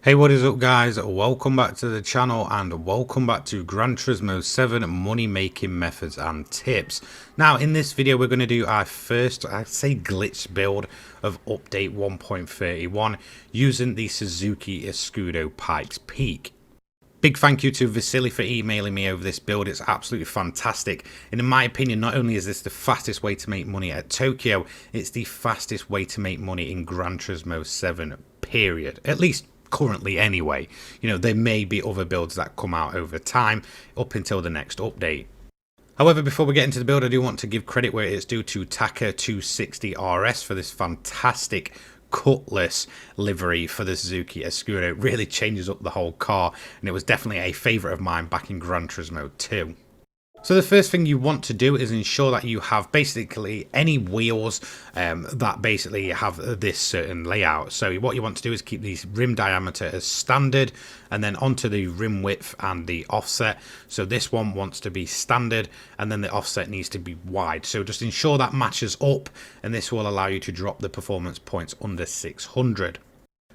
Hey, what is up guys? Welcome back to the channel and welcome back to Gran Turismo 7 money making methods and tips. Now in this video we're going to do our first, I'd say, glitch build of update 1.31 using the Suzuki Escudo Pikes Peak. Big thank you to Vasily for emailing me over this build. It's absolutely fantastic. And in my opinion, not only is this the fastest way to make money at Tokyo, it's the fastest way to make money in Gran Turismo 7 period. At least currently anyway. You know, there may be other builds that come out over time up until the next update. However, before we get into the build, I do want to give credit where it's due to Taka 260 RS for this fantastic cutlass livery for the Suzuki Escudo. It really changes up the whole car, and it was definitely a favourite of mine back in Gran Turismo 2. So the first thing you want to do is ensure that you have basically any wheels that basically have this certain layout. So what you want to do is keep the rim diameter as standard, and then onto the rim width and the offset. So this one wants to be standard, and then the offset needs to be wide. So just ensure that matches up, and this will allow you to drop the performance points under 600.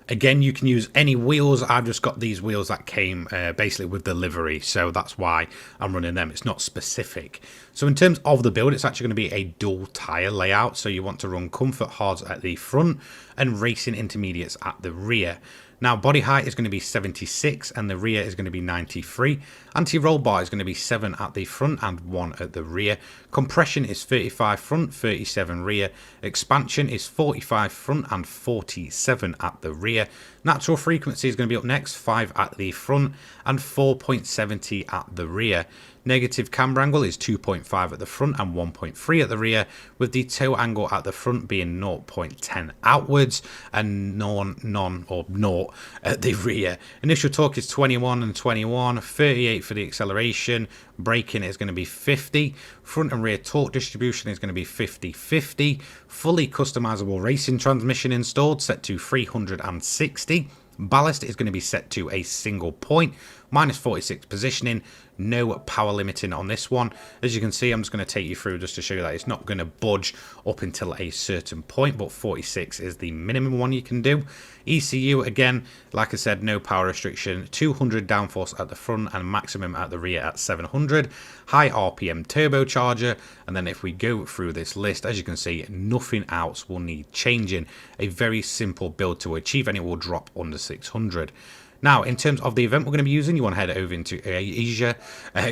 Again, you can use any wheels. I've just got these wheels that came basically with the livery, so that's why I'm running them. It's not specific. So in terms of the build, it's actually going to be a dual tyre layout. So you want to run comfort hards at the front and racing intermediates at the rear. Now, body height is going to be 76 and the rear is going to be 93. Anti-roll bar is going to be 7 at the front and 1 at the rear. Compression is 35 front, 37 rear. Expansion is 45 front and 47 at the rear. Natural frequency is going to be up next, 5 at the front and 4.70 at the rear. Negative camber angle is 2.5 at the front and 1.3 at the rear, with the toe angle at the front being 0.10 outwards and none at the rear. Initial torque is 21 and 21, 38 for the acceleration. Braking is going to be 50. Front and rear torque distribution is going to be 50-50. Fully customizable racing transmission installed, set to 360. Ballast is going to be set to a single point, minus 46 positioning, no power limiting on this one. As you can see, I'm just going to take you through just to show you that it's not going to budge up until a certain point, but 46 is the minimum one you can do. ECU, again, like I said, no power restriction, 200 downforce at the front and maximum at the rear at 700. High RPM turbocharger, and then if we go through this list, as you can see, nothing else will need changing. A very simple build to achieve, and it will drop under 600. Now, in terms of the event we're going to be using, you want to head over into Asia,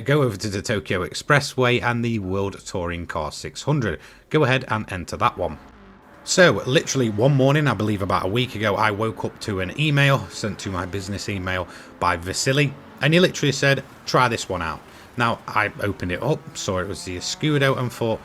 go over to the Tokyo Expressway and the World Touring Car 600. Go ahead and enter that one. So, literally one morning, I believe about a week ago, I woke up to an email sent to my business email by Vasily, and he literally said, try this one out. Now, I opened it up, saw it was the Escudo, and thought,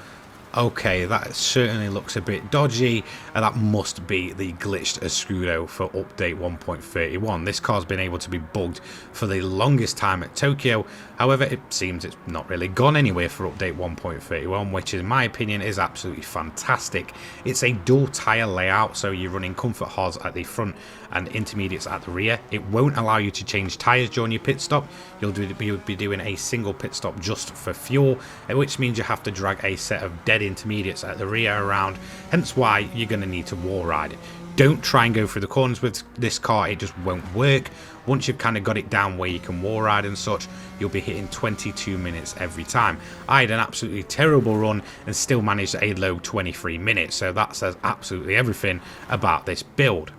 okay, that certainly looks a bit dodgy, and that must be the glitched Escudo for update 1.31. This car's been able to be bugged for the longest time at Tokyo. However, it seems it's not really gone anywhere for update 1.31, which in my opinion is absolutely fantastic. It's a dual tyre layout, so you're running comfort hards at the front and intermediates at the rear. It won't allow you to change tyres during your pit stop. You'll be doing a single pit stop just for fuel, which means you have to drag a set of dead intermediates at the rear around, hence why you're going to need to wall ride it. Don't try and go through the corners with this car, it just won't work. Once you've kind of got it down where you can wall ride and such, you'll be hitting 22 minutes every time. I had an absolutely terrible run and still managed a low 23 minutes, so that says absolutely everything about this build.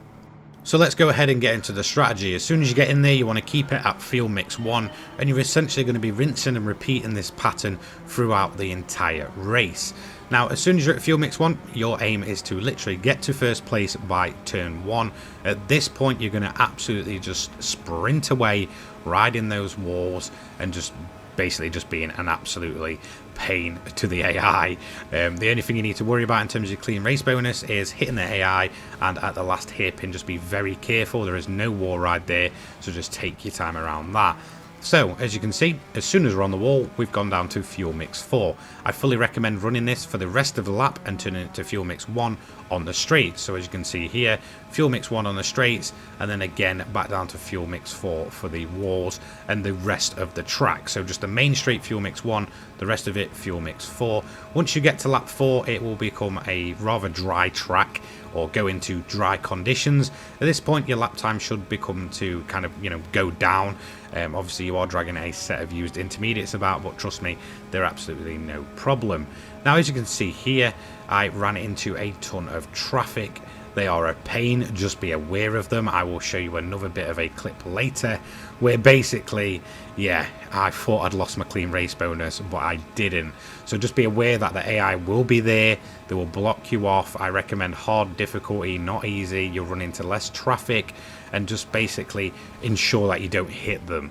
So let's go ahead and get into the strategy. As soon as you get in there, you want to keep it at fuel mix 1, and you're essentially going to be rinsing and repeating this pattern throughout the entire race. Now, as soon as you're at fuel mix 1, your aim is to literally get to first place by turn 1. At this point, you're going to absolutely just sprint away, riding those walls, and just basically just being an absolutely pain to the AI. The only thing you need to worry about in terms of your clean race bonus is hitting the AI, and at the last hairpin just be very careful. There is no wall ride there, so just take your time around that. So, as you can see, as soon as we're on the wall, we've gone down to fuel mix 4. I fully recommend running this for the rest of the lap and turning it to fuel mix 1 on the straights. So as you can see here, fuel mix 1 on the straights, and then again back down to fuel mix 4 for the walls and the rest of the track. So just the main straight fuel mix 1, the rest of it fuel mix 4. Once you get to lap 4, it will become a rather dry track or go into dry conditions. At this point, your lap time should become to kind of, you know, go down. Obviously, you are dragging a set of used intermediates about, but trust me, they're absolutely no problem. Now, as you can see here, I ran into a ton of traffic. They are a pain, just be aware of them. I will show you another bit of a clip later where basically, yeah, I thought I'd lost my clean race bonus, but I didn't. So just be aware that the AI will be there. They will block you off. I recommend hard difficulty, not easy. You'll run into less traffic and just basically ensure that you don't hit them.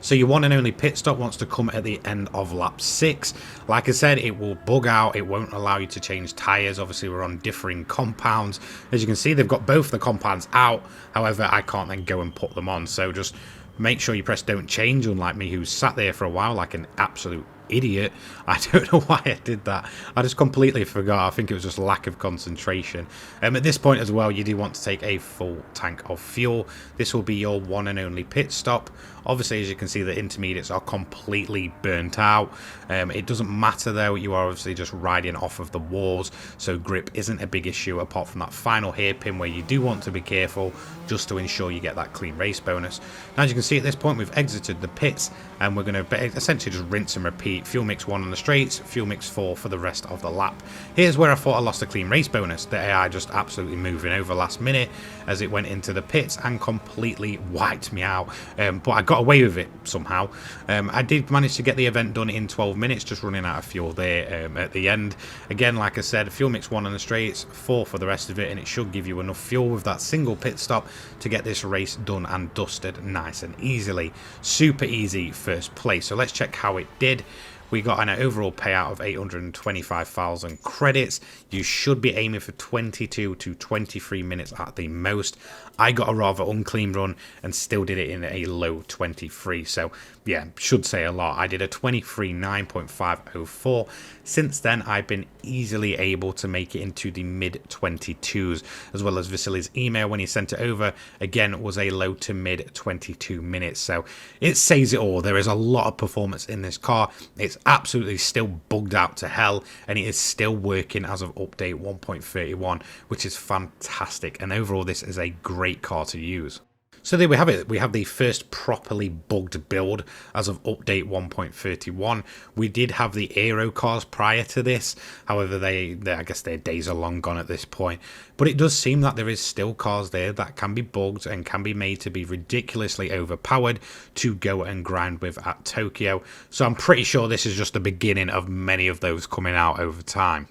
So your one and only pit stop wants to come at the end of lap 6. Like I said, it will bug out. It won't allow you to change tyres. Obviously, we're on differing compounds. As you can see, they've got both the compounds out. However, I can't then go and put them on. So just make sure you press don't change, unlike me, who sat there for a while like an absolute idiot. I don't know why I did that. I just completely forgot. I think it was just lack of concentration. At this point as well, you do want to take a full tank of fuel. This will be your one and only pit stop. Obviously, as you can see, the intermediates are completely burnt out. It doesn't matter though, you are obviously just riding off of the walls, so grip isn't a big issue apart from that final hairpin where you do want to be careful just to ensure you get that clean race bonus. Now, as you can see at this point, we've exited the pits and we're going to essentially just rinse and repeat. Fuel mix 1 on the straights, fuel mix 4 for the rest of the lap. Here's where I thought I lost a clean race bonus. The AI just absolutely moving over last minute as it went into the pits and completely wiped me out. But I got away with it somehow. I did manage to get the event done in 12 minutes, just running out of fuel there at the end. Again, like I said, fuel mix 1 on the straights, 4 for the rest of it, and it should give you enough fuel with that single pit stop to get this race done and dusted nice and easily. Super easy first place. So let's check how it did. We got an overall payout of 825,000 credits. You should be aiming for 22 to 23 minutes at the most. I got a rather unclean run and still did it in a low 23. So yeah, should say a lot. I did a 23.9.504. Since then, I've been easily able to make it into the mid 22s, as well as Vasily's email when he sent it over, again, was a low to mid 22 minutes. So it says it all. There is a lot of performance in this car. It's absolutely still bugged out to hell, and it is still working as of update 1.31, which is fantastic. And overall, this is a great car to use. So there we have it. We have the first properly bugged build as of update 1.31. We did have the aero cars prior to this. However, I guess their days are long gone at this point. But it does seem that there is still cars there that can be bugged and can be made to be ridiculously overpowered to go and grind with at Tokyo. So I'm pretty sure this is just the beginning of many of those coming out over time.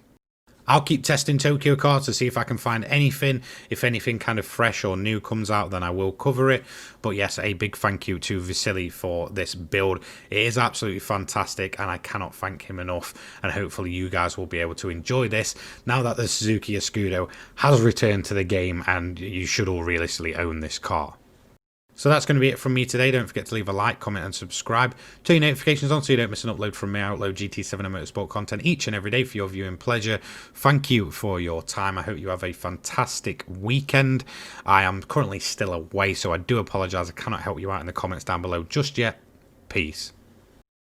I'll keep testing Tokyo cars to see if I can find anything. If anything kind of fresh or new comes out, then I will cover it. But yes, a big thank you to Vasily for this build. It is absolutely fantastic and I cannot thank him enough. And hopefully you guys will be able to enjoy this now that the Suzuki Escudo has returned to the game, and you should all realistically own this car. So that's going to be it from me today. Don't forget to leave a like, comment and subscribe. Turn your notifications on so you don't miss an upload from me. I upload GT7 and motorsport content each and every day for your viewing pleasure. Thank you for your time. I hope you have a fantastic weekend. I am currently still away, so I do apologise. I cannot help you out in the comments down below just yet. Peace.